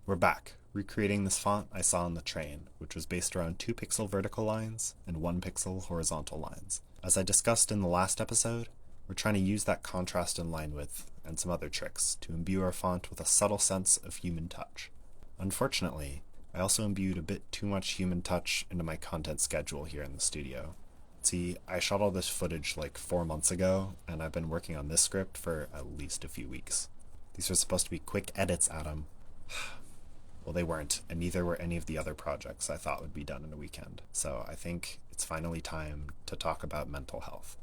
We're back, recreating this font I saw on the train, which was based around 2 pixel vertical lines and 1 pixel horizontal lines. As I discussed in the last episode, we're trying to use that contrast in line width and some other tricks to imbue our font with a subtle sense of human touch. Unfortunately, I also imbued a bit too much human touch into my content schedule here in the studio. See, I shot all this footage like 4 months ago, and I've been working on this script for at least a few weeks. These were supposed to be quick edits, Adam. Well, they weren't, and neither were any of the other projects I thought would be done in a weekend. So I think it's finally time to talk about mental health.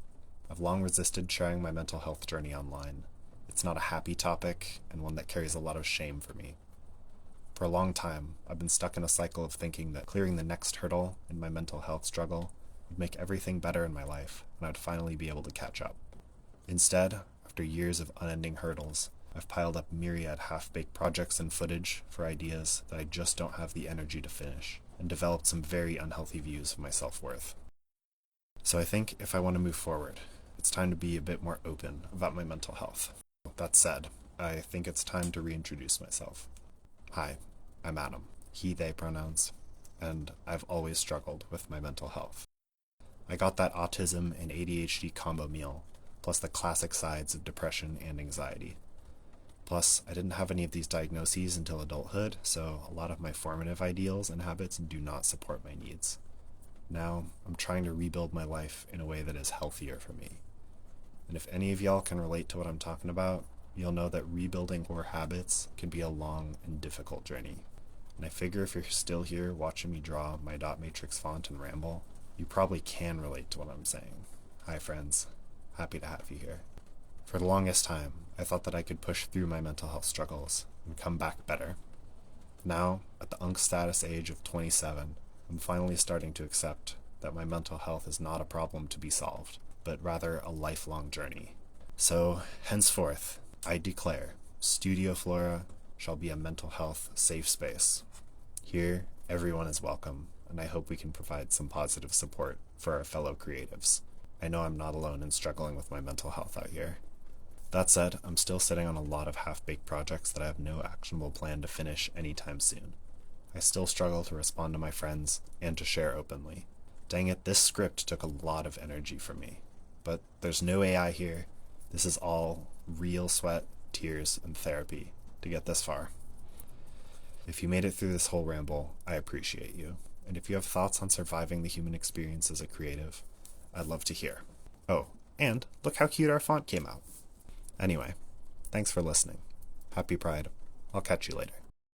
I've long resisted sharing my mental health journey online. It's not a happy topic, and one that carries a lot of shame for me. For a long time, I've been stuck in a cycle of thinking that clearing the next hurdle in my mental health struggle would make everything better in my life, and I'd finally be able to catch up. Instead, after years of unending hurdles, I've piled up myriad half-baked projects and footage for ideas that I just don't have the energy to finish, and developed some very unhealthy views of my self-worth. So I think if I want to move forward, it's time to be a bit more open about my mental health. That said, I think it's time to reintroduce myself. Hi, I'm Adam, he, they pronouns, and I've always struggled with my mental health. I got that autism and ADHD combo meal, plus the classic sides of depression and anxiety. Plus, I didn't have any of these diagnoses until adulthood, so a lot of my formative ideals and habits do not support my needs. Now, I'm trying to rebuild my life in a way that is healthier for me. And if any of y'all can relate to what I'm talking about, you'll know that rebuilding poor habits can be a long and difficult journey. And I figure if you're still here watching me draw my dot matrix font and ramble, you probably can relate to what I'm saying. Hi friends, happy to have you here. For the longest time, I thought that I could push through my mental health struggles and come back better. Now, at the unk status age of 27, I'm finally starting to accept that my mental health is not a problem to be solved, but rather a lifelong journey. So, henceforth, I declare, Studio Flora shall be a mental health safe space. Here, everyone is welcome, and I hope we can provide some positive support for our fellow creatives. I know I'm not alone in struggling with my mental health out here. That said, I'm still sitting on a lot of half-baked projects that I have no actionable plan to finish anytime soon. I still struggle to respond to my friends and to share openly. Dang it, this script took a lot of energy from me. But there's no AI here. This is all real sweat, tears, and therapy to get this far. If you made it through this whole ramble, I appreciate you. And if you have thoughts on surviving the human experience as a creative, I'd love to hear. Oh, and look how cute our font came out. Anyway, thanks for listening. Happy Pride. I'll catch you later.